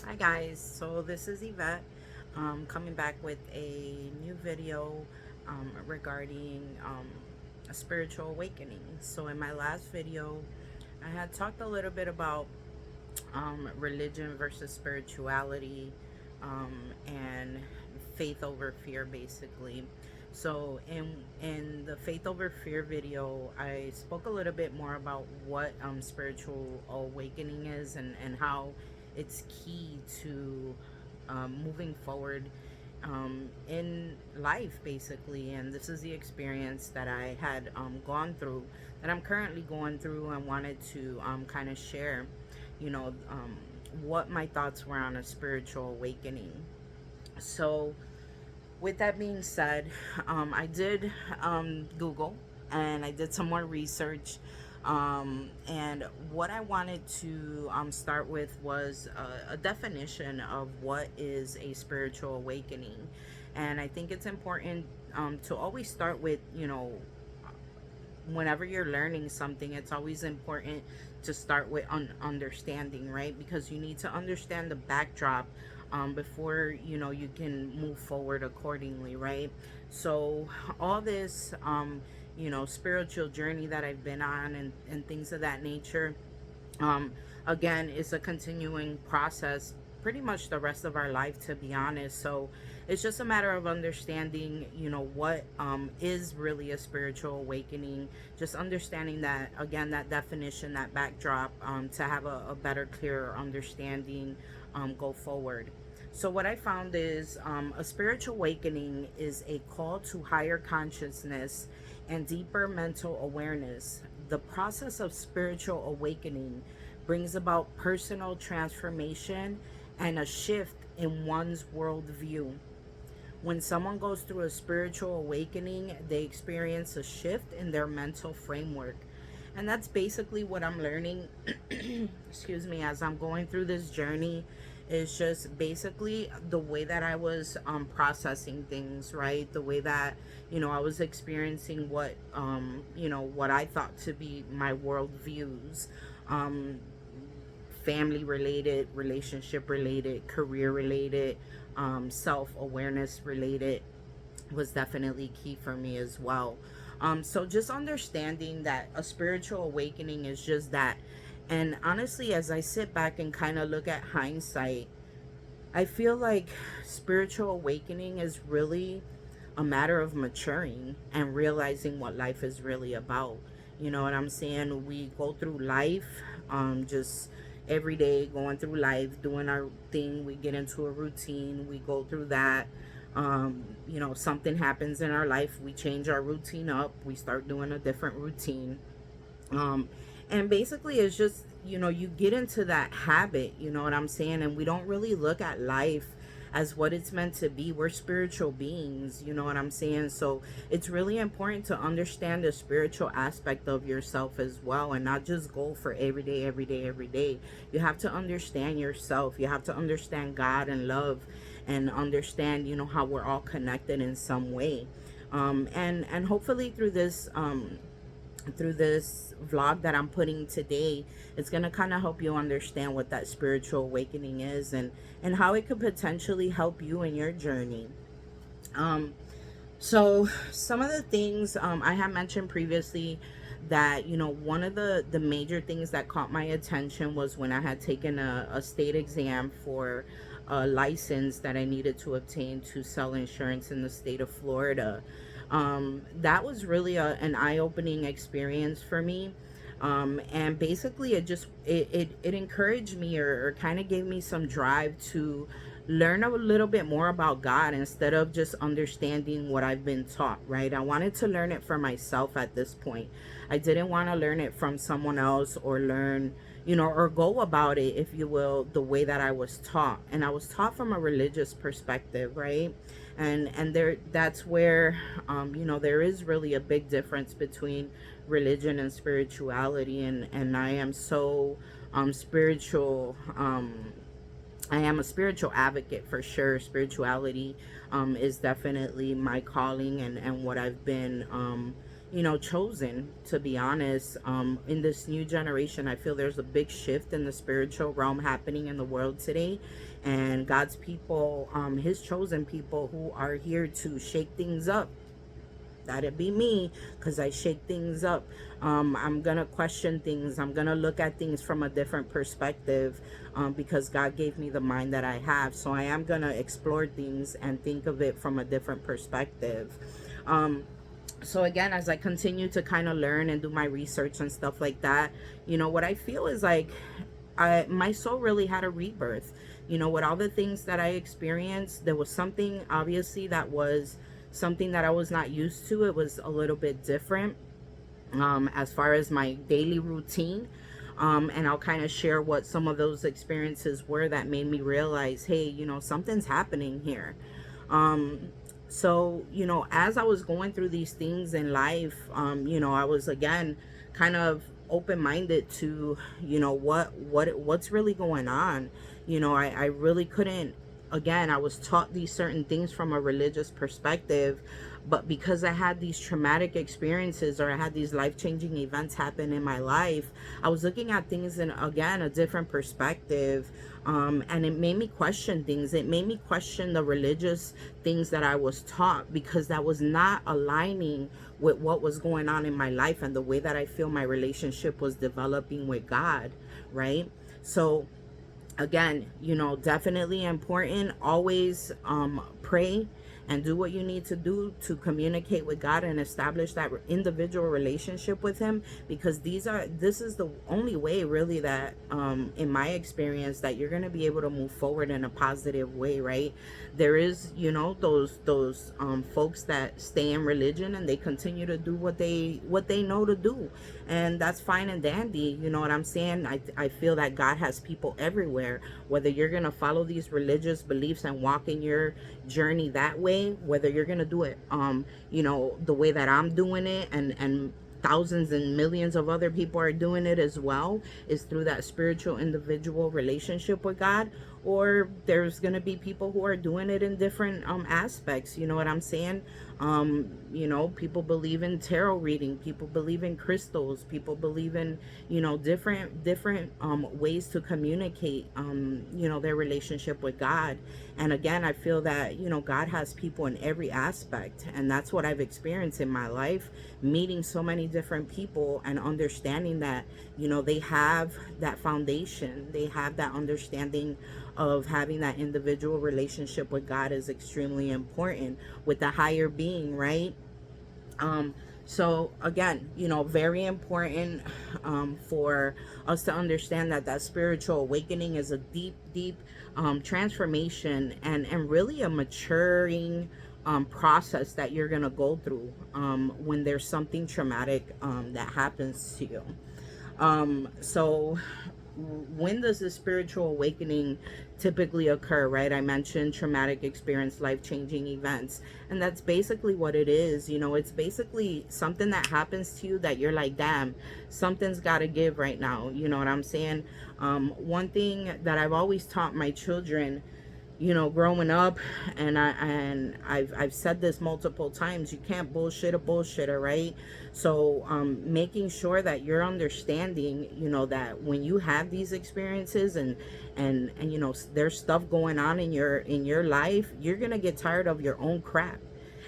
Hi guys, so this is Yvette coming back with a new video regarding a spiritual awakening. So in my last video, I had talked a little bit about religion versus spirituality and faith over fear, basically. So in the faith over fear video, I spoke a little bit more about what spiritual awakening is, and how it's key to moving forward in life, basically. And this is the experience that I had gone through, that I'm currently going through, and wanted to kind of share, you know, what my thoughts were on a spiritual awakening. So, with that being said, I did Google, and I did some more research. And what I wanted to start with was a definition of what is a spiritual awakening. And I think it's important to always start with, whenever you're learning something, it's always important to start with understanding, right? Because you need to understand the backdrop before you can move forward accordingly, right? So all this spiritual journey that I've been on, and things of that nature, um, again, it's a continuing process pretty much the rest of our life, to be honest. So it's just a matter of understanding, what is really a spiritual awakening. Just understanding that, again, that definition, that backdrop, to have a better, clearer understanding go forward. So what I found is a spiritual awakening is a call to higher consciousness and deeper mental awareness. The process of spiritual awakening brings about personal transformation and a shift in one's worldview. When someone goes through a spiritual awakening, they experience a shift in their mental framework. And that's basically what I'm learning, excuse me, as I'm going through this journey. Is just basically the way that I was processing things, right? The way that, I was experiencing what I thought to be my worldviews. Um, Family related, relationship related, career related, self awareness related was definitely key for me as well. So just understanding that a spiritual awakening is just that. And honestly, as I sit back and kind of look at hindsight, I feel like spiritual awakening is really a matter of maturing and realizing what life is really about. You know what I'm saying? We go through life, just every day going through life, doing our thing. We get into a routine, we go through that. Something happens in our life, we change our routine up, we start doing a different routine. um and basically it's just, you get into that habit, you know what I'm saying, and we don't really look at life as what it's meant to be. We're spiritual beings, you know what I'm saying? So it's really important to understand the spiritual aspect of yourself as well, and not just go for every day, every day, every day. You have to understand yourself, you have to understand God and love, and understand, how we're all connected in some way. And hopefully through this vlog that I'm putting today, it's going to kind of help you understand what that spiritual awakening is, and how it could potentially help you in your journey. Um so some of the things I have mentioned previously, that one of the major things that caught my attention was when I had taken a state exam for a license that I needed to obtain to sell insurance in the state of Florida. That was really an eye-opening experience for me. And basically it encouraged me, or kind of gave me some drive to learn a little bit more about God, instead of just understanding what I've been taught, right? I wanted to learn it for myself at this point. I didn't want to learn it from someone else, or learn, or go about it, if you will, the way that I was taught. And I was taught from a religious perspective, right? And there, that's where there is really a big difference between religion and spirituality. And I am so spiritual. I am a spiritual advocate for sure. Spirituality is definitely my calling, and what I've been chosen, to be honest. In this new generation, I feel there's a big shift in the spiritual realm happening in the world today, and God's people, his chosen people who are here to shake things up. That'd be me, because I shake things up. I'm gonna question things. I'm gonna look at things from a different perspective, because God gave me the mind that I have. So I am gonna explore things and think of it from a different perspective. So again, as I continue to kind of learn and do my research and stuff like that, what I feel is like my soul really had a rebirth. With all the things that I experienced, there was something obviously that was something that I was not used to. It was a little bit different, as far as my daily routine. And I'll kind of share what some of those experiences were that made me realize, hey, something's happening here. So, as I was going through these things in life, I was again kind of open-minded to, what's really going on. I really couldn't, again, I was taught these certain things from a religious perspective, but because I had these traumatic experiences, or I had these life-changing events happen in my life, I was looking at things in, again, a different perspective. And it made me question things. It made me question the religious things that I was taught, because that was not aligning with what was going on in my life and the way that I feel my relationship was developing with God, right? So again, definitely important. Always pray and do what you need to do to communicate with God and establish that individual relationship with him, because this is the only way really that in my experience that you're going to be able to move forward in a positive way, right? There is those folks that stay in religion and they continue to do what they know to do, and that's fine and dandy. You know what I'm saying? I feel that God has people everywhere, whether you're going to follow these religious beliefs and walk in your journey that way, whether you're gonna do it the way that I'm doing it, and thousands and millions of other people are doing it as well, is through that spiritual individual relationship with God. Or there's gonna be people who are doing it in different aspects. You know what I'm saying? People believe in tarot reading, people believe in crystals, people believe in different ways to communicate their relationship with God. And again, I feel that God has people in every aspect, and that's what I've experienced in my life, meeting so many different people and understanding that they have that foundation, they have that understanding of having that individual relationship with God is extremely important, with the higher being, right? So again, very important for us to understand that spiritual awakening is a deep transformation, and really a maturing process that you're gonna go through when there's something traumatic that happens to you. So when does the spiritual awakening typically occur, right? I mentioned traumatic experience, life-changing events, and that's basically what it is. It's basically something that happens to you that you're like, damn, something's got to give right now. You know what I'm saying? One thing that I've always taught my children, growing up, and I've said this multiple times, you can't bullshit a bullshitter, right? So making sure that you're understanding, that when you have these experiences and there's stuff going on in your life, you're gonna get tired of your own crap.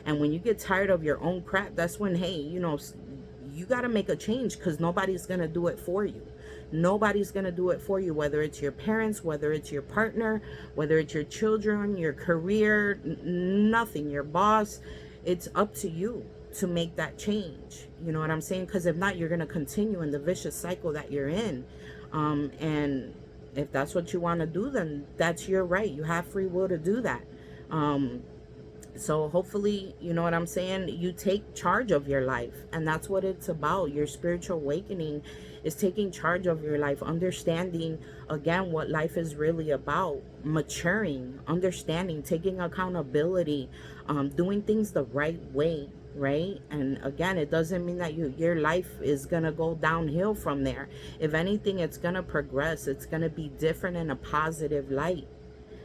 And when you get tired of your own crap, that's when, hey, you got to make a change, because nobody's gonna do it for you. Nobody's going to do it for you, whether it's your parents, whether it's your partner, whether it's your children, your career, nothing, your boss. It's up to you to make that change. You know what I'm saying? Because if not, you're going to continue in the vicious cycle that you're in. And if that's what you want to do, then that's your right. You have free will to do that. So hopefully, you know what I'm saying, you take charge of your life, and that's what it's about. Your spiritual awakening is taking charge of your life, understanding again what life is really about, maturing, understanding, taking accountability, doing things the right way, right? And again, it doesn't mean that your life is gonna go downhill from there. If anything, it's gonna progress. It's gonna be different in a positive light.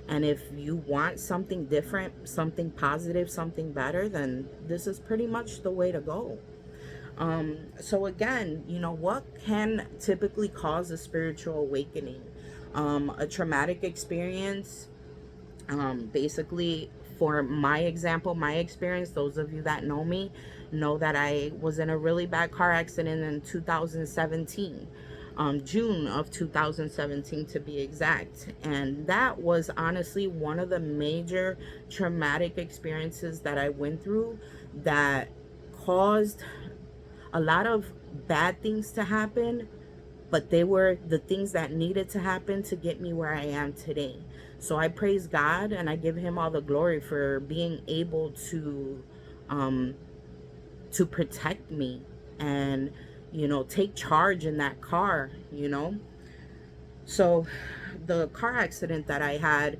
And if you want something different, something positive, something better, then this is pretty much the way to go. So again, what can typically cause a spiritual awakening? A traumatic experience. Basically, for my example, my experience, those of you that know me know that I was in a really bad car accident in 2017, June of 2017 to be exact. And that was honestly one of the major traumatic experiences that I went through that caused a lot of bad things to happen, but they were the things that needed to happen to get me where I am today. So I praise God and I give him all the glory for being able um to protect me and take charge in that car. So the car accident that I had,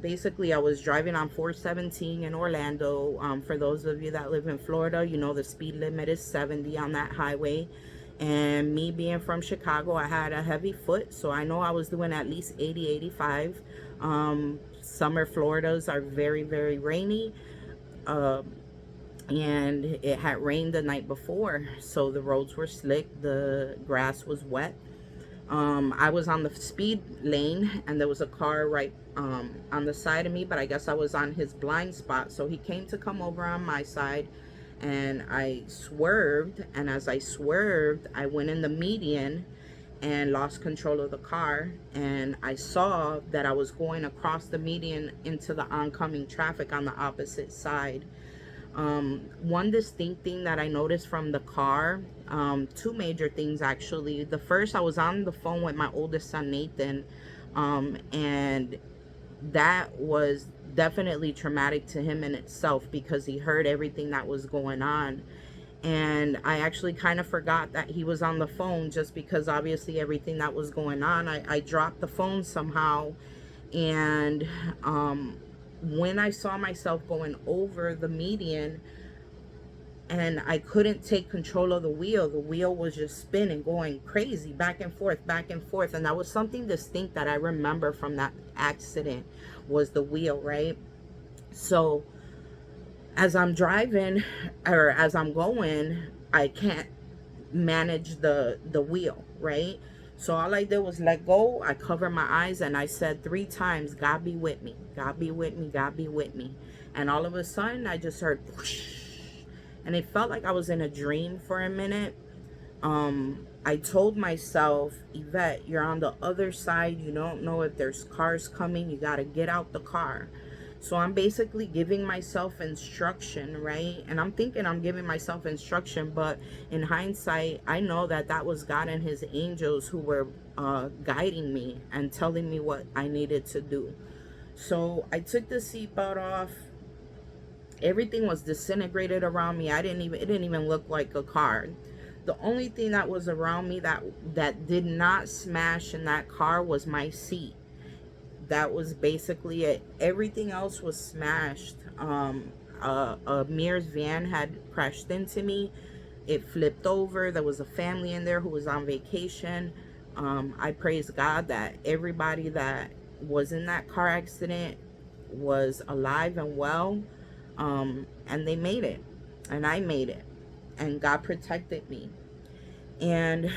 basically I was driving on 417 in Orlando. For those of you that live in Florida, the speed limit is 70 on that highway. And me being from Chicago, I had a heavy foot, so I know I was doing at least 80, 85. Summer Floridas are very, very rainy. Uh, and it had rained the night before, so the roads were slick, the grass was wet. I was on the speed lane and there was a car right on the side of me, but I guess I was on his blind spot. So he came to come over on my side and I swerved. And as I swerved, I went in the median and lost control of the car. And I saw that I was going across the median into the oncoming traffic on the opposite side. One distinct thing that I noticed from the car, two major things actually. The first, I was on the phone with my oldest son, Nathan, and that was definitely traumatic to him in itself because he heard everything that was going on. And I actually kind of forgot that he was on the phone just because obviously everything that was going on. I dropped the phone somehow, and when I saw myself going over the median and I couldn't take control of the wheel was just spinning, going crazy, back and forth, back and forth. And that was something distinct that I remember from that accident, was the wheel, right? So as I'm driving, or as I'm going, I can't manage the wheel, right? So all I did was let go. I covered my eyes and I said 3 times, God be with me, God be with me, God be with me. And all of a sudden I just heard whoosh, and it felt like I was in a dream for a minute. I told myself, Yvette, you're on the other side, you don't know if there's cars coming, you got to get out the car. So I'm basically giving myself instruction, right? And I'm thinking I'm giving myself instruction, but in hindsight, I know that that was God and his angels who were guiding me and telling me what I needed to do. So I took the seatbelt off. Everything was disintegrated around me. It didn't even look like a car. The only thing that was around me that did not smash in that car was my seat. That was basically it. Everything else was smashed. A Mears van had crashed into me. It flipped over. There was a family in there who was on vacation. I praise God that everybody that was in that car accident was alive and well. And they made it. And I made it. And God protected me. And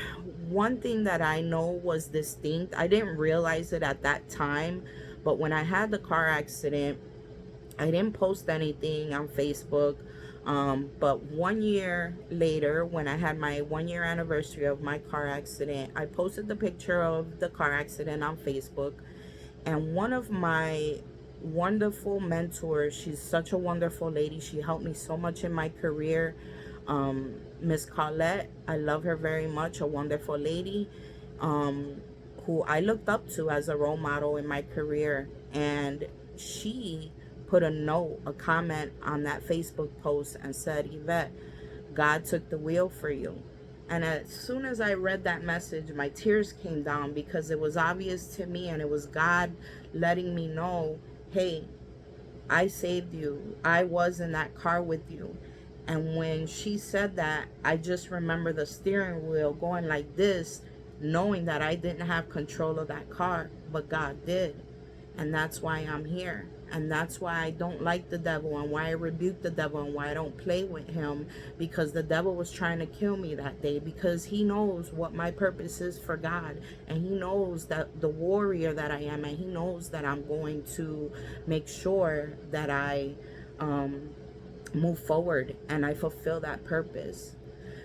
one thing that I know was distinct, I didn't realize it at that time, but when I had the car accident, I didn't post anything on Facebook. But 1 year later, when I had my 1 year anniversary of my car accident, I posted the picture of the car accident on Facebook. And one of my wonderful mentors, she's such a wonderful lady. She helped me so much in my career. Miss Colette, I love her very much, a wonderful lady, who I looked up to as a role model in my career. And she put a note, a comment on that Facebook post and said, Yvette, God took the wheel for you. And as soon as I read that message, my tears came down because it was obvious to me and it was God letting me know, hey, I saved you. I was in that car with you. And when she said that, I just remember the steering wheel going like this, knowing that I didn't have control of that car, but God did. And that's why I'm here. And that's why I don't like the devil, and why I rebuke the devil, and why I don't play with him, because the devil was trying to kill me that day, because he knows what my purpose is for God, and he knows that the warrior that I am, and he knows that I'm going to make sure that I move forward and I fulfill that purpose.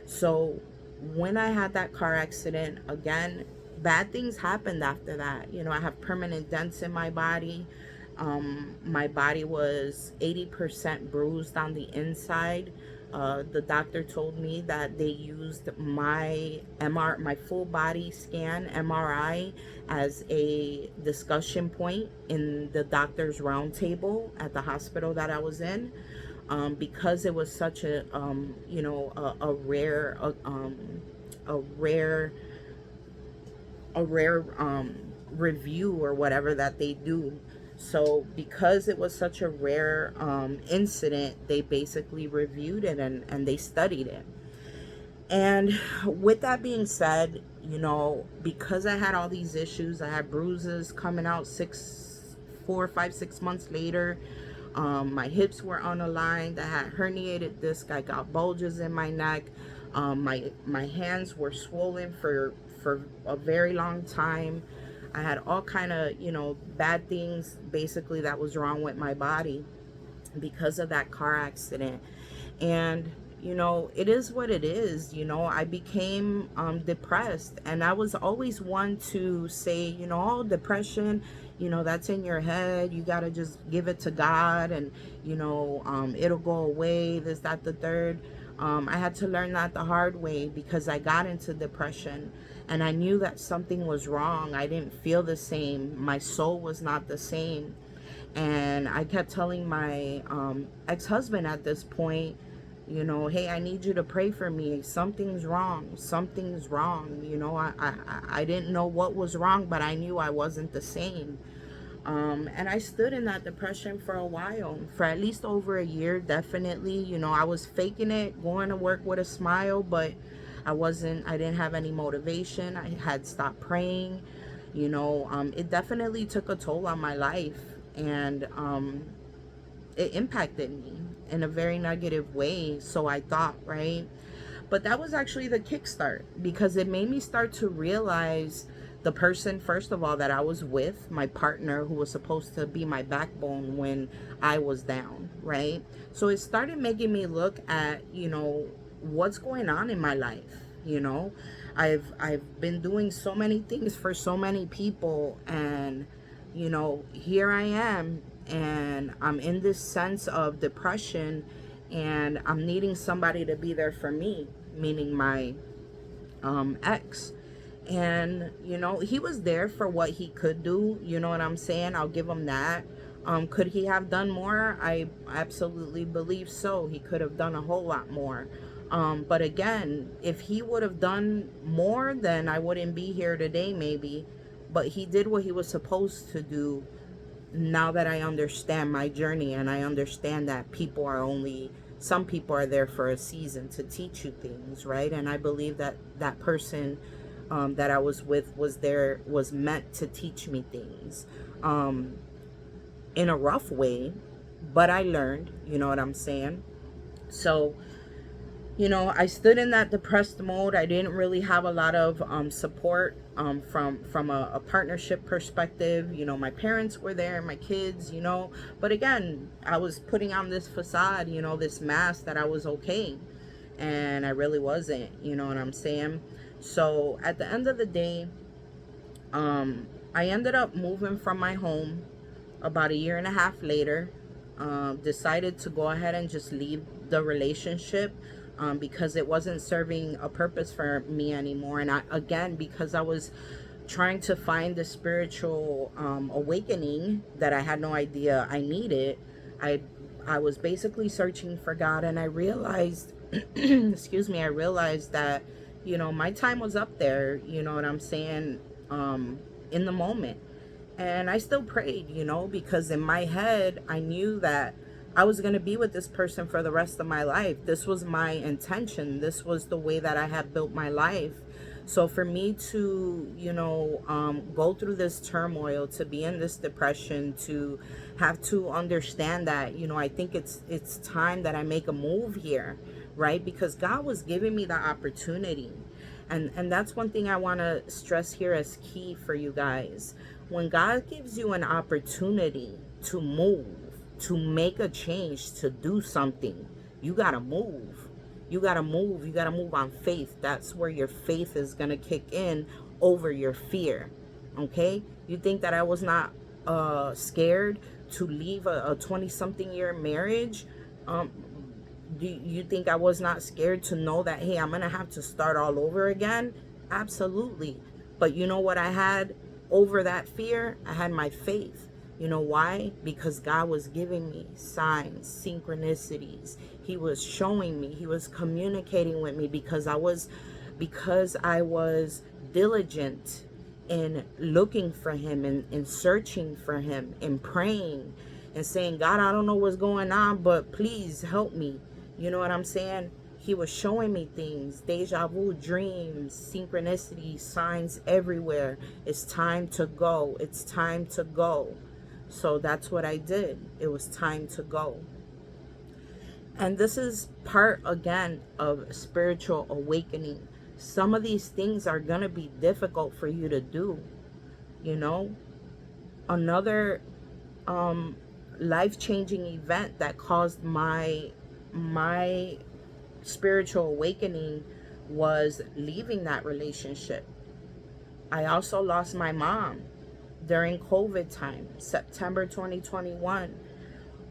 So when I had that car accident, again, bad things happened after that. I have permanent dents in my body. My body was 80% bruised on the inside. The doctor told me that they used my full body scan MRI as a discussion point in the doctor's roundtable at the hospital that I was in, because it was such a rare a rare review or whatever that they do. So because it was such a rare incident, they basically reviewed it, and they studied it. And with that being said, because I had all these issues, I had bruises coming out 6 months later. My hips were unaligned. I had herniated disc. I got bulges in my neck. My hands were swollen for a very long time. I had all kind of bad things basically that was wrong with my body because of that car accident. And it is what it is. I became depressed, and I was always one to say, oh, depression, that's in your head. You got to just give it to God, and it'll go away, this, that, the third. I had to learn that the hard way, because I got into depression and I knew that something was wrong. I didn't feel the same. My soul was not the same. And I kept telling my ex-husband at this point, hey, I need you to pray for me. Something's wrong. Something's wrong. I didn't know what was wrong, but I knew I wasn't the same. And I stood in that depression for a while, for at least over a year, definitely. I was faking it, going to work with a smile, but I didn't have any motivation. I had stopped praying. It definitely took a toll on my life, and it impacted me in a very negative way, so I thought, right? But that was actually the kickstart, because it made me start to realize the person, first of all, that I was with, my partner, who was supposed to be my backbone when I was down, right? So it started making me look at, what's going on in my life. I've been doing so many things for so many people, and here I am, and I'm in this sense of depression, and I'm needing somebody to be there for me, meaning my ex. And he was there for what he could do. You know what I'm saying? I'll give him that. Could he have done more? I absolutely believe so. He could have done a whole lot more. But again, if he would have done more, then I wouldn't be here today, maybe. But he did what he was supposed to do. Now that I understand my journey, and I understand that some people are there for a season to teach you things, right? And I believe that that person that I was with was meant to teach me things in a rough way, but I learned, you know what I'm saying? So I stood in that depressed mode. I didn't really have a lot of support from a partnership perspective. My parents were there, my kids, but again, I was putting on this facade, this mask that I was okay, and I really wasn't. You know what I'm saying? So at the end of the day, I ended up moving from my home about a year and a half later. Decided to go ahead and just leave the relationship, because it wasn't serving a purpose for me anymore. And because I was trying to find the spiritual awakening that I had no idea I needed, I was basically searching for God, and I realized, excuse me, I realized that, my time was up there, you know what I'm saying, in the moment. And I still prayed, because in my head, I knew that I was going to be with this person for the rest of my life. This was my intention. This was the way that I had built my life. So for me to, go through this turmoil, to be in this depression, to have to understand that, I think it's time that I make a move here, right? Because God was giving me the opportunity. And that's one thing I want to stress here as key for you guys. When God gives you an opportunity to move, to make a change, to do something, you got to move. You got to move. You got to move on faith. That's where your faith is going to kick in over your fear. Okay? You think that I was not scared to leave a 20-something year marriage? Do you think I was not scared to know that, hey, I'm going to have to start all over again? Absolutely. But you know what I had over that fear? I had my faith. You know why? Because God was giving me signs, synchronicities. He was showing me, he was communicating with me because I was diligent in looking for him and in searching for him and praying and saying, God, I don't know what's going on, but please help me. You know what I'm saying? He was showing me things, deja vu, dreams, synchronicity, signs everywhere. It's time to go. It's time to go. So that's what I did. It was time to go. And this is part, again, of spiritual awakening. Some of these things are going to be difficult for you to do. Another life-changing event that caused my spiritual awakening was leaving that relationship. I also lost my mom during COVID time, September 2021.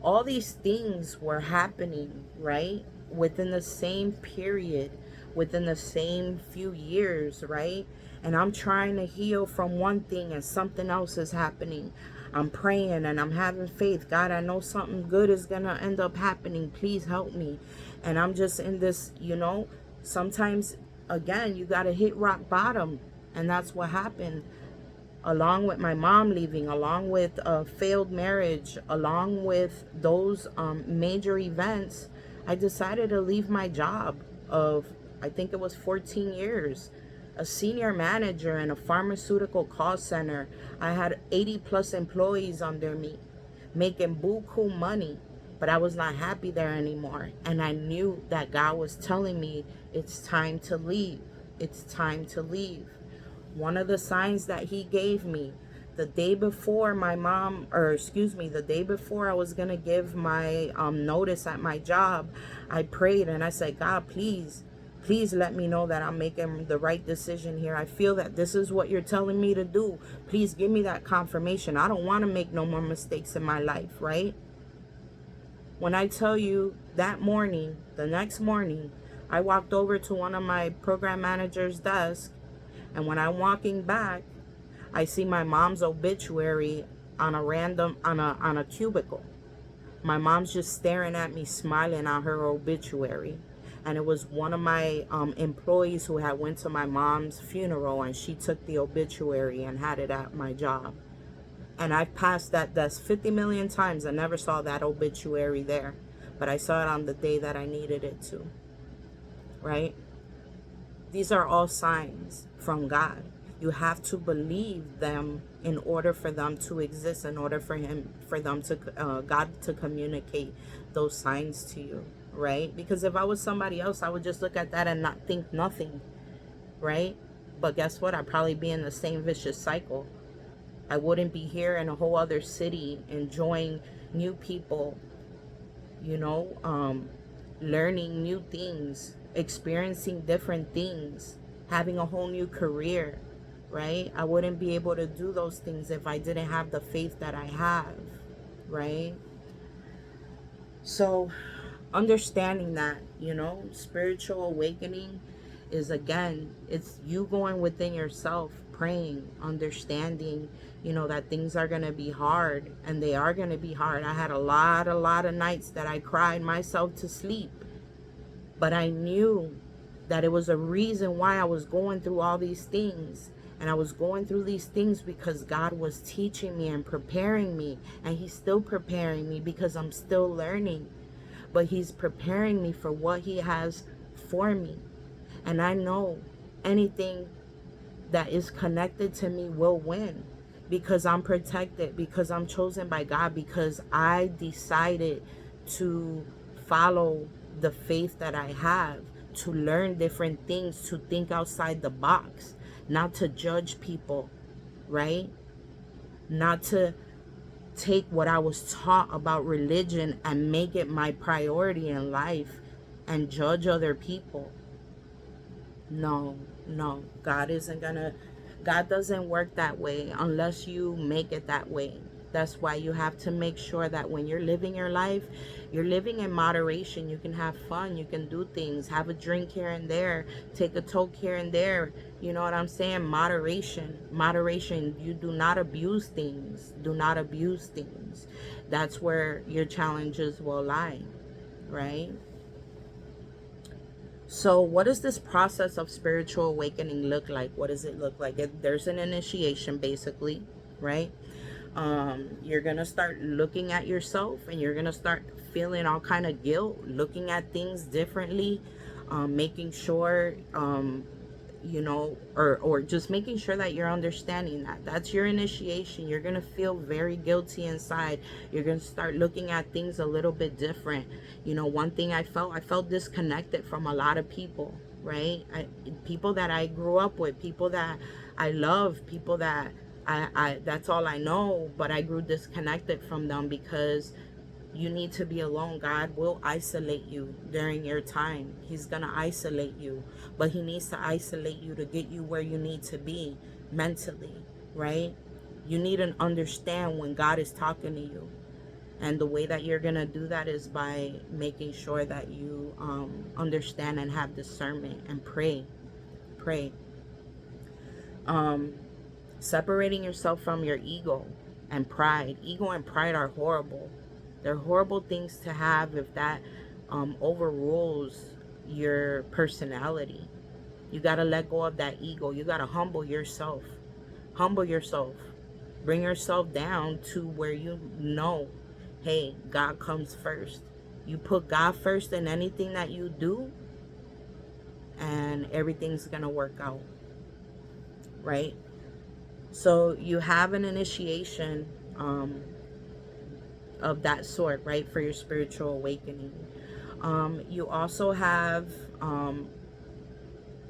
All these things were happening, right? Within the same period, within the same few years, right? And I'm trying to heal from one thing and something else is happening. I'm praying and I'm having faith. God, I know something good is going to end up happening. Please help me. And I'm just in this, sometimes, again, you got to hit rock bottom. And that's what happened. Along with my mom leaving, along with a failed marriage, along with those major events, I decided to leave my job of, I think it was 14 years, a senior manager in a pharmaceutical call center. I had 80 plus employees under me, making buku money, but I was not happy there anymore. And I knew that God was telling me, it's time to leave. It's time to leave. One of the signs that he gave me the day before the day before I was going to give my notice at my job, I prayed and I said, God, please let me know that I'm making the right decision here. I feel that this is what you're telling me to do. Please give me that confirmation. I don't want to make no more mistakes in my life, right? When I tell you that morning, the next morning, I walked over to one of my program manager's desk. And when I'm walking back, I see my mom's obituary on a cubicle. My mom's just staring at me, smiling on her obituary. And it was one of my employees who had went to my mom's funeral, and she took the obituary and had it at my job. And I've passed that desk 50 million times. I never saw that obituary there. But I saw it on the day that I needed it to. Right? These are all signs from God. You have to believe them in order for them to exist, in order for God to communicate those signs to you, right? Because if I was somebody else, I would just look at that and not think nothing, right? But guess what? I'd probably be in the same vicious cycle. I wouldn't be here in a whole other city enjoying new people, learning new things, experiencing different things, having a whole new career, right? I wouldn't be able to do those things if I didn't have the faith that I have, right? So understanding that, spiritual awakening is, again, it's you going within yourself, praying, understanding, that things are going to be hard, and they are going to be hard. I had a lot of nights that I cried myself to sleep. But I knew that it was a reason why I was going through all these things. And I was going through these things because God was teaching me and preparing me. And he's still preparing me because I'm still learning. But he's preparing me for what he has for me. And I know anything that is connected to me will win, because I'm protected, because I'm chosen by God, because I decided to follow the faith that I have, to learn different things, to think outside the box, not to judge people, right? Not to take what I was taught about religion and make it my priority in life and judge other people. No, no. God doesn't work that way unless you make it that way. That's why you have to make sure that when you're living your life, you're living in moderation. You can have fun, you can do things, have a drink here and there, take a toke here and there. You know what I'm saying? Moderation. Moderation. You do not abuse things. Do not abuse things. That's where your challenges will lie, right? So, what does this process of spiritual awakening look like? What does it look like? There's an initiation, basically, right? You're gonna start looking at yourself, and you're gonna start feeling all kind of guilt, looking at things differently, making sure, or just making sure that you're understanding that that's your initiation. You're gonna feel very guilty inside. You're gonna start looking at things a little bit different. One thing I felt disconnected from a lot of people, right? People that I grew up with, people that I love, people that I that's all I know, but I grew disconnected from them, because you need to be alone. God will isolate you during your time. He's going to isolate you, but he needs to isolate you to get you where you need to be mentally, right? You need to understand when God is talking to you. And the way that you're going to do that is by making sure that you understand and have discernment and pray. Pray. Separating yourself from your ego and pride. Ego and pride are horrible. They're horrible things to have if that overrules your personality. You got to let go of that ego. You got to humble yourself. Humble yourself. Bring yourself down to where you know, hey, God comes first. You put God first in anything that you do, and everything's going to work out. Right? So you have an initiation of that sort, right, for your spiritual awakening. You also have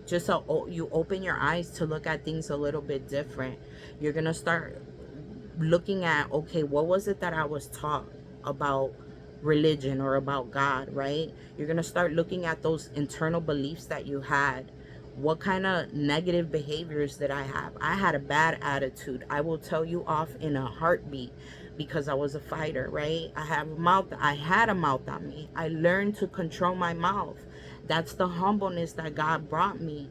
you open your eyes to look at things a little bit different. You're gonna start looking at, okay, what was it that I was taught about religion or about God, right? You're gonna start looking at those internal beliefs that you had. What kind of negative behaviors did I have? I had a bad attitude. I will tell you off in a heartbeat, because I was a fighter, right? I had a mouth on me. I learned to control my mouth. That's the humbleness that God brought me.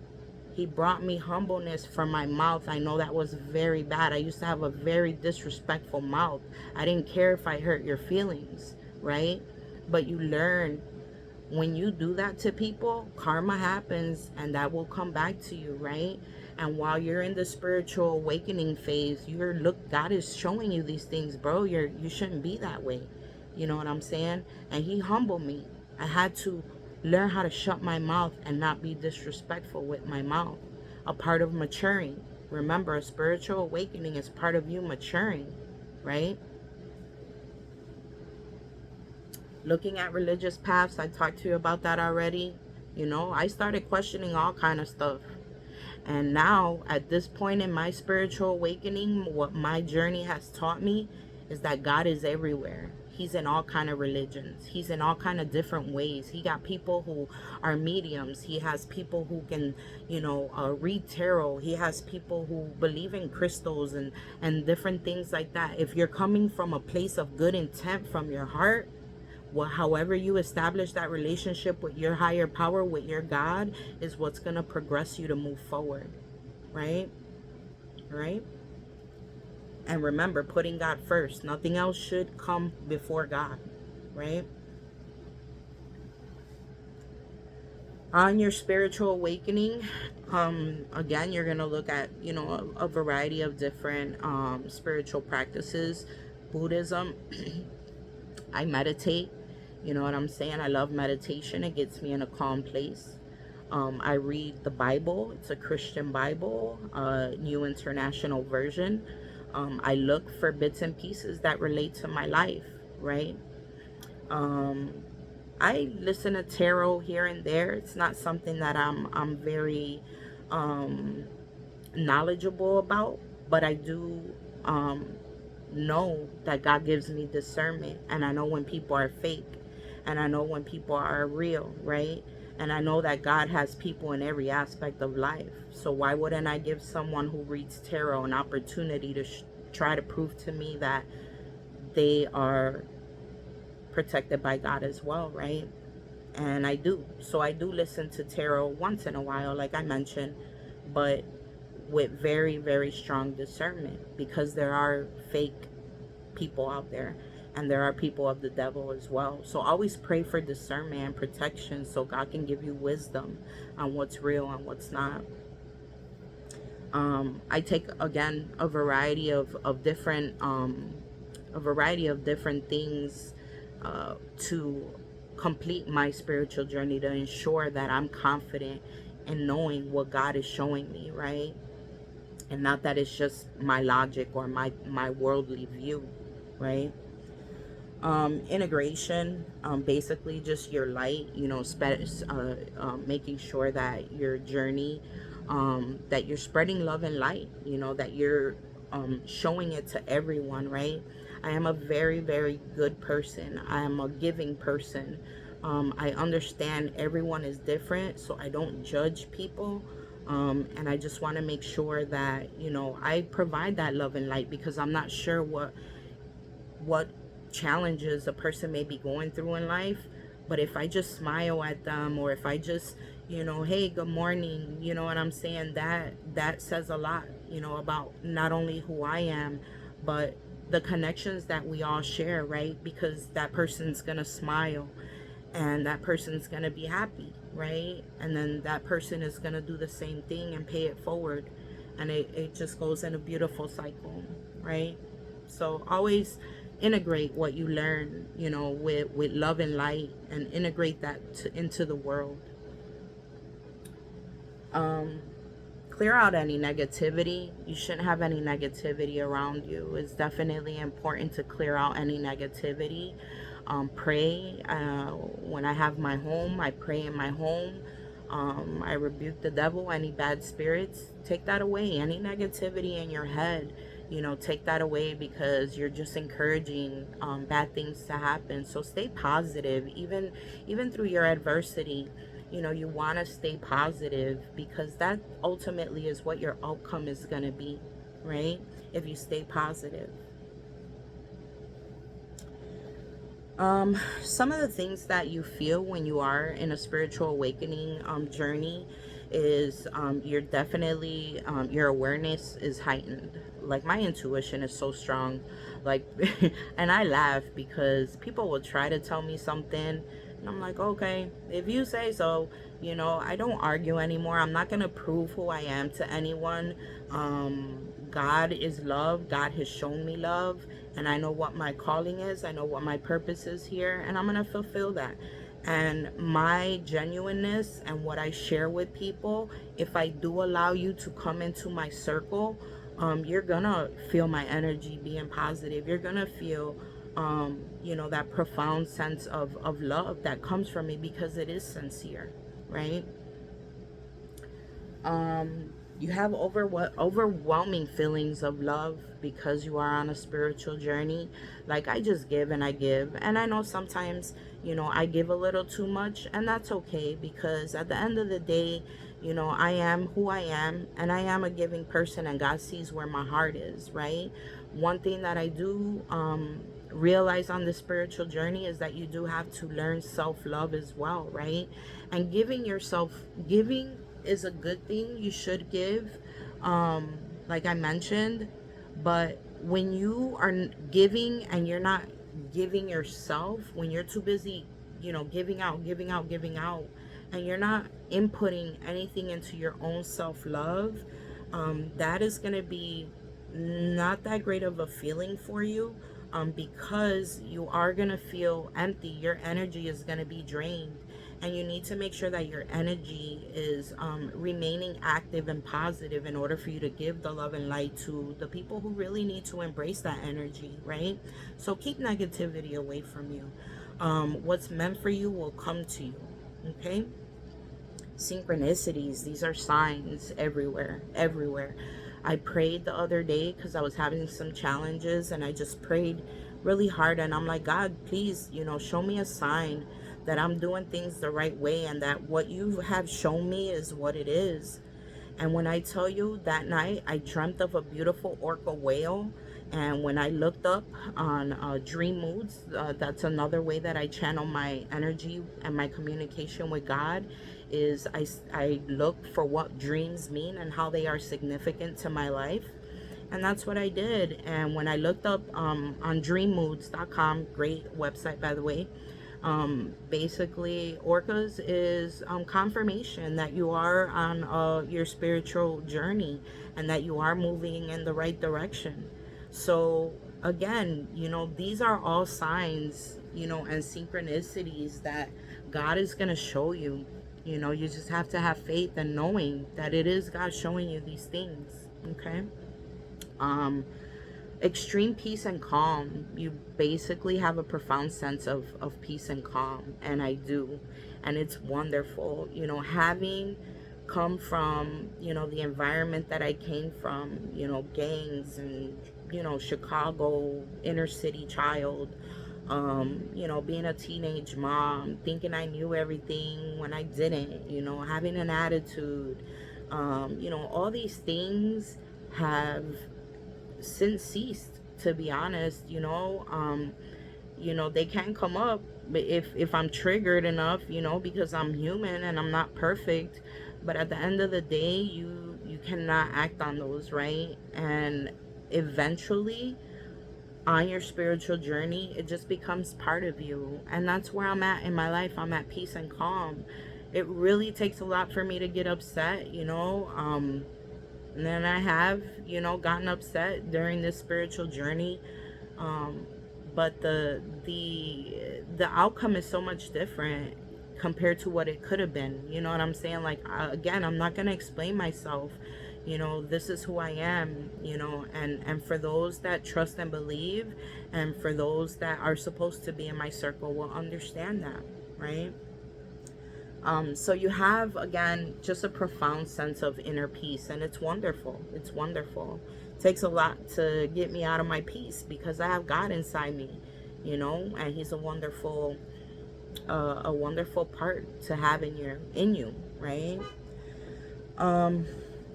He brought me humbleness from my mouth. I know that was very bad. I used to have a very disrespectful mouth. I didn't care if I hurt your feelings, right? But you learn, when you do that to people, karma happens, and that will come back to you, right? And while you're in the spiritual awakening phase, God is showing you these things, bro. You shouldn't be that way. You know what I'm saying? And he humbled me. I had to learn how to shut my mouth and not be disrespectful with my mouth. A part of maturing. Remember, a spiritual awakening is part of you maturing, right? Looking at religious paths, I talked to you about that already. I started questioning all kind of stuff. And now, at this point in my spiritual awakening, what my journey has taught me is that God is everywhere. He's in all kind of religions. He's in all kind of different ways. He got people who are mediums. He has people who can, read tarot. He has people who believe in crystals and different things like that. If you're coming from a place of good intent from your heart, however you establish that relationship with your higher power, with your God, is what's going to progress you to move forward. Right? And remember, putting God first. Nothing else should come before God. Right? On your spiritual awakening, again, you're going to look at, a variety of different spiritual practices. Buddhism. I meditate. You know what I'm saying? I love meditation. It gets me in a calm place. I read the Bible. It's a Christian Bible, New International Version. I look for bits and pieces that relate to my life, right? Um, I listen to tarot here and there. It's not something that I'm very um, knowledgeable about, but I do um, know that God gives me discernment, and I know when people are fake, and I know when people are real, right? And I know that God has people in every aspect of life. So why wouldn't I give someone who reads tarot an opportunity to try to prove to me that they are protected by God as well, right? And I do. So I do listen to tarot once in a while, like I mentioned, but with very, very strong discernment, because there are fake people out there, and there are people of the devil as well. So always pray for discernment and protection so God can give you wisdom on what's real and what's not. I take again a variety of different things to complete my spiritual journey, to ensure that I'm confident in knowing what God is showing me, right? And not that it's just my logic or my worldly view, right? Integration, basically just your light, making sure that your journey, that you're spreading love and light, that you're showing it to everyone, right? I am a very, very good person. I am a giving person. I understand everyone is different, so I don't judge people. And I just want to make sure that, I provide that love and light, because I'm not sure what challenges a person may be going through in life. But if I just smile at them, or if I just, hey, good morning, you know what I'm saying, that says a lot, about not only who I am, but the connections that we all share, right? Because that person's gonna smile, and that person's gonna be happy, right? And then that person is gonna do the same thing and pay it forward, and it just goes in a beautiful cycle, right? So always integrate what you learn, with love and light, and integrate that into the world. um Clear out any negativity. You shouldn't have any negativity around you. It's definitely important to clear out any negativity. Pray. When I have my home, I pray in my home. I rebuke the devil, any bad spirits. Take that away. Any negativity in your head, take that away, because you're just encouraging bad things to happen. So stay positive, even through your adversity. You want to stay positive, because that ultimately is what your outcome is going to be, right? If you stay positive. Some of the things that you feel when you are in a spiritual awakening journey is, you're definitely, your awareness is heightened. Like, my intuition is so strong, like, and I laugh because people will try to tell me something, and I'm like, okay, if you say so. I don't argue anymore. I'm not gonna prove who I am to anyone. God is love. God has shown me love, and I know what my calling is. I know what my purpose is here, and I'm gonna fulfill that. And my genuineness and what I share with people, if I do allow you to come into my circle, you're gonna feel my energy being positive. You're gonna feel, that profound sense of love that comes from me, because it is sincere, right? You have overwhelming feelings of love, because you are on a spiritual journey. Like, I just give and I give, and I know sometimes, I give a little too much, and that's okay, because at the end of the day, I am who I am, and I am a giving person, and God sees where my heart is, right? One thing that I do realize on the spiritual journey is that you do have to learn self-love as well, right? And giving is a good thing. You should give, um like I mentioned. But when you are giving and you're not giving yourself, when you're too busy, giving out, and you're not inputting anything into your own self-love, that is going to be not that great of a feeling for you, because you are going to feel empty. Your energy is going to be drained, And you need to make sure that your energy is remaining active and positive in order for you to give the love and light to the people who really need to embrace that energy, right? So keep negativity away from you. What's meant for you will come to you, okay? Synchronicities, these are signs everywhere, everywhere. I prayed the other day because I was having some challenges, and I just prayed really hard, and I'm like, God, please, show me a sign that I'm doing things the right way, and that what you have shown me is what it is. And when I tell you, that night I dreamt of a beautiful orca whale. And when I looked up on Dream Moods, that's another way that I channel my energy and my communication with God. Is I look for what dreams mean and how they are significant to my life. And that's what I did. And when I looked up on dreammoods.com, great website, by the way, basically orcas is confirmation that you are on your spiritual journey, and that you are moving in the right direction. So again, these are all signs, and synchronicities that God is going to show you. You just have to have faith and knowing that it is God showing you these things. Okay. um Extreme peace and calm. You basically have a profound sense of peace and calm, and I do. And it's wonderful, having come from, the environment that I came from, gangs and, Chicago, inner city child, being a teenage mom, thinking I knew everything when I didn't, having an attitude, all these things have since ceased, to be honest. They can come up, but if I'm triggered enough, because I'm human and I'm not perfect. But at the end of the day, you cannot act on those, right? And eventually, on your spiritual journey, it just becomes part of you. And that's where I'm at in my life. I'm at peace and calm. It really takes a lot for me to get upset, and then I have, gotten upset during this spiritual journey. Um, but the outcome is so much different compared to what it could have been. You know what I'm saying? Like, again, I'm not gonna explain myself. This is who I am. And for those that trust and believe, and for those that are supposed to be in my circle, will understand that, right? So you have, again, just a profound sense of inner peace, and it's wonderful. It's wonderful. It takes a lot to get me out of my peace, because I have God inside me, and He's a wonderful part to have in you, right?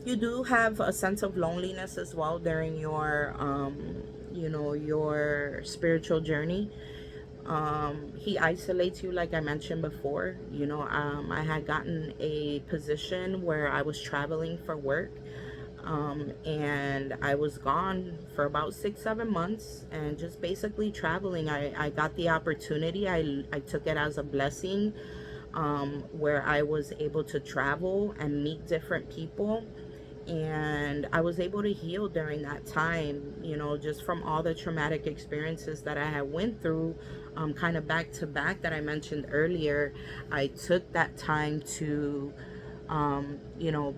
You do have a sense of loneliness as well during your, your spiritual journey. He isolates you, like I mentioned before. I had gotten a position where I was traveling for work, and I was gone for about 6-7 months, and just basically traveling. I got the opportunity. I took it as a blessing, where I was able to travel and meet different people, and I was able to heal during that time, just from all the traumatic experiences that I had went through, kind of back to back, that I mentioned earlier. I took that time to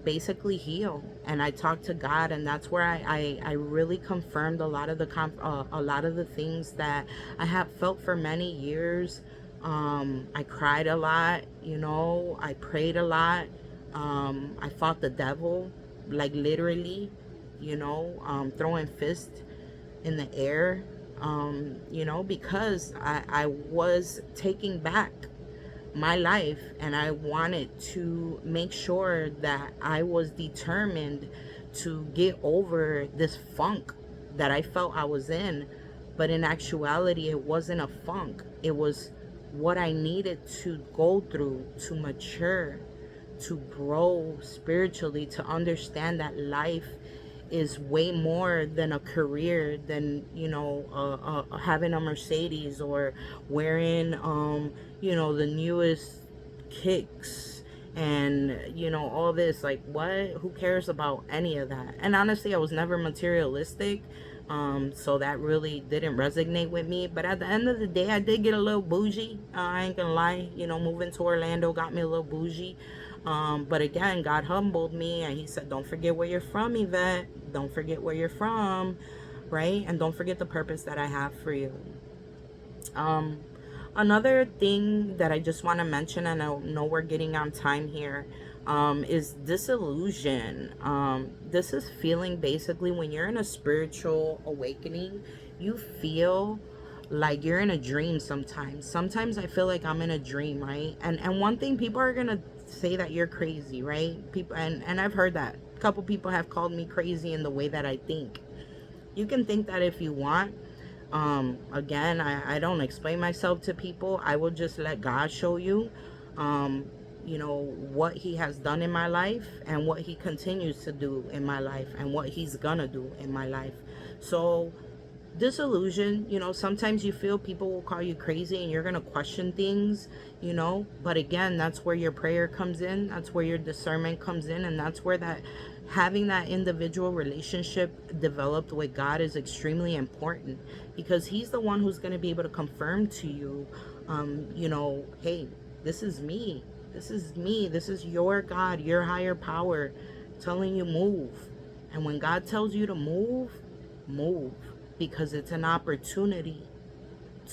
basically heal, and I talked to God, and that's where I really confirmed a lot of the things that I have felt for many years. I cried a lot, I prayed a lot. I fought the devil, like literally, throwing fists in the air, because I was taking back my life, and I wanted to make sure that I was determined to get over this funk that I felt I was in. But in actuality, it wasn't a funk. It was what I needed to go through to mature, to grow spiritually, to understand that life is way more than a career, than having a Mercedes, or wearing the newest kicks, and all this. Like, what? Who cares about any of that? And honestly, I was never materialistic, So that really didn't resonate with me. But at the end of the day, I did get a little bougie. I ain't gonna lie. Moving to Orlando got me a little bougie. But again, God humbled me and he said, don't forget where you're from, Yvette. Don't forget where you're from, right? And don't forget the purpose that I have for you. Um, Another thing that I just want to mention, and I know we're getting on time here, is disillusion. This is feeling basically when you're in a spiritual awakening, you feel like you're in a dream sometimes. Sometimes I feel like I'm in a dream, right? And one thing, people are gonna say that you're crazy, right? People, and I've heard that. A couple people have called me crazy in the way that I think. You can think that if you want. Again, I don't explain myself to people. I will just let God show you, um, what he has done in my life and what he continues to do in my life and what he's gonna do in my life. So disillusion, sometimes you feel people will call you crazy and you're going to question things, but again, that's where your prayer comes in, that's where your discernment comes in, and that's where that having that individual relationship developed with God is extremely important, because he's the one who's going to be able to confirm to you, hey, this is me, this is me, this is your God, your higher power telling you move. And when God tells you to move, move, because it's an opportunity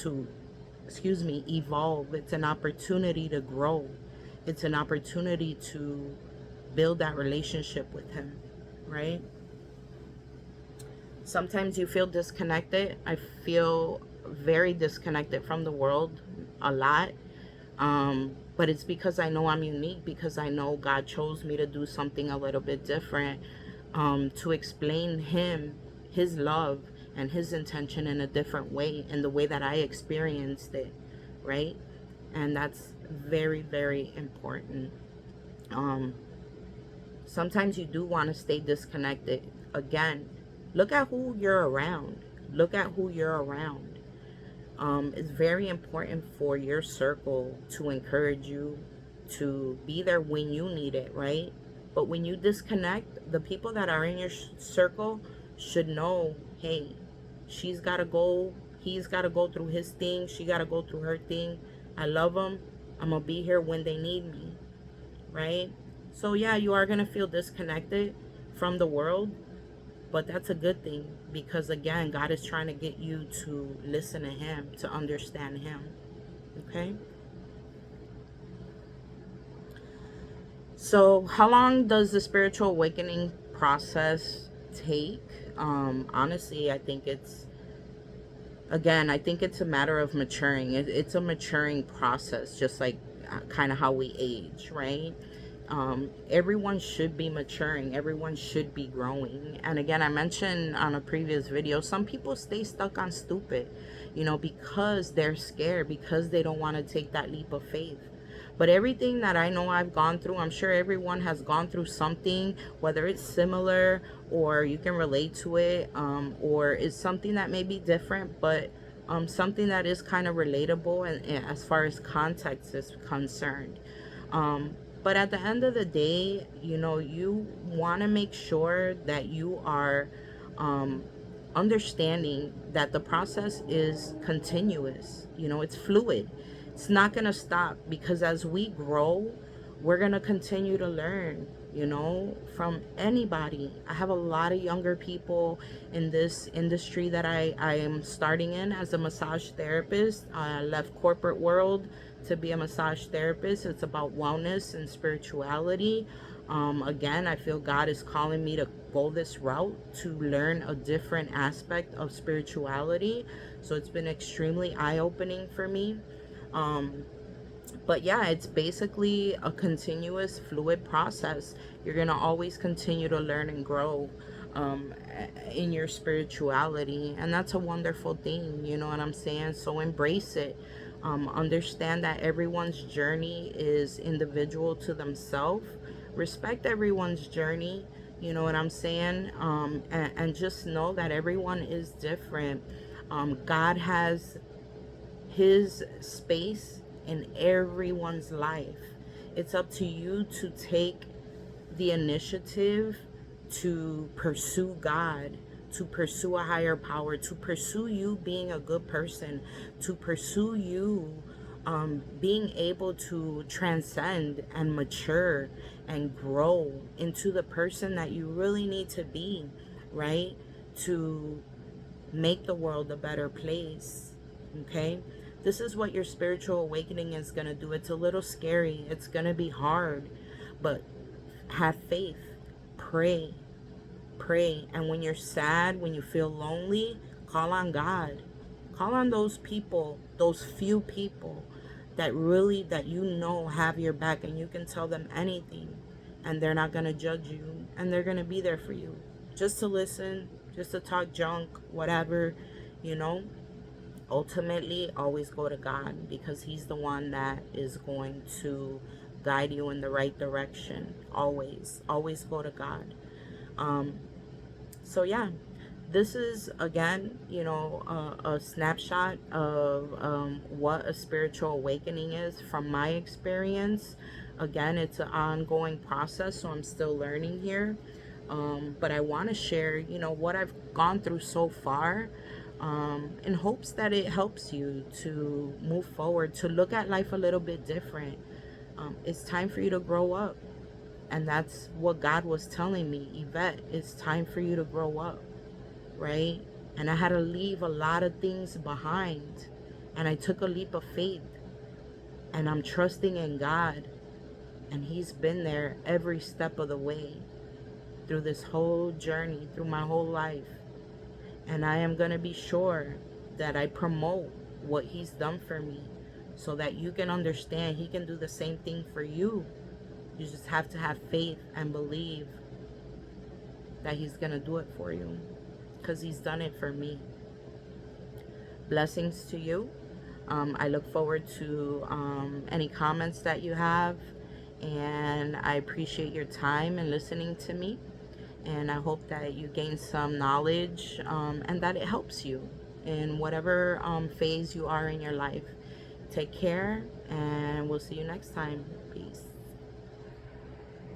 to, evolve. It's an opportunity to grow. It's an opportunity to build that relationship with him, right? Sometimes you feel disconnected. I feel very disconnected from the world a lot. But it's because I know I'm unique, because I know God chose me to do something a little bit different, to explain his love and his intention in a different way, in the way that I experienced it, right? And that's very, very important. Sometimes you do want to stay disconnected. Again, look at who you're around. Look at who you're around. It's very important for your circle to encourage you, to be there when you need it, right? But when you disconnect, the people that are in your circle should know, hey, she's got to go, he's got to go through his thing, she got to go through her thing. I love them. I'm going to be here when they need me, right? So yeah, you are going to feel disconnected from the world, but that's a good thing, because again, God is trying to get you to listen to him, to understand him. Okay? So how long does the spiritual awakening process take? Honestly, I think it's a matter of maturing. It's a maturing process, just like kind of how we age, right? Everyone should be maturing, everyone should be growing. And again, I mentioned on a previous video, some people stay stuck on stupid, because they're scared, because they don't want to take that leap of faith. But everything that I know I've gone through, I'm sure everyone has gone through something, whether it's similar or you can relate to it, or it's something that may be different, but something that is kind of relatable, and as far as context is concerned. But at the end of the day, you want to make sure that you are understanding that the process is continuous. It's fluid. It's not going to stop, because as we grow, we're going to continue to learn, from anybody. I have a lot of younger people in this industry that I am starting in as a massage therapist. I left corporate world to be a massage therapist. It's about wellness and spirituality. Again, I feel God is calling me to go this route, to learn a different aspect of spirituality. So it's been extremely eye-opening for me. But yeah, it's basically a continuous fluid process. You're going to always continue to learn and grow in your spirituality, and that's a wonderful thing, you know what I'm saying? So embrace it. Understand that everyone's journey is individual to themselves. Respect everyone's journey, you know what I'm saying? And just know that everyone is different. God has his space in everyone's life. It's up to you to take the initiative to pursue God, to pursue a higher power, to pursue you being a good person, to pursue you being able to transcend and mature and grow into the person that you really need to be, right? To make the world a better place. Okay? This is what your spiritual awakening is going to do. It's a little scary, it's going to be hard, but have faith, pray, pray. And when you're sad, when you feel lonely, call on God. Call on those people, those few people that really, that you know have your back, and you can tell them anything and they're not going to judge you, and they're going to be there for you, just to listen, just to talk junk, whatever, you know. Ultimately, always go to God, because he's the one that is going to guide you in the right direction. Always go to God. So yeah, this is again, you know, a snapshot of what a spiritual awakening is from my experience. Again, it's an ongoing process, so I'm still learning here. But I want to share, you know, what I've gone through so far, in hopes that it helps you to move forward, to look at life a little bit different. It's time for you to grow up. And that's what God was telling me. Yvette, it's time for you to grow up, right? And I had to leave a lot of things behind. And I took a leap of faith. And I'm trusting in God. And he's been there every step of the way through this whole journey, through my whole life. And I am going to be sure that I promote what he's done for me, so that you can understand he can do the same thing for you. You just have to have faith and believe that he's going to do it for you, because he's done it for me. Blessings to you. I look forward to any comments that you have, and I appreciate your time and listening to me. And I hope that you gain some knowledge, and that it helps you in whatever phase you are in your life. Take care, and we'll see you next time.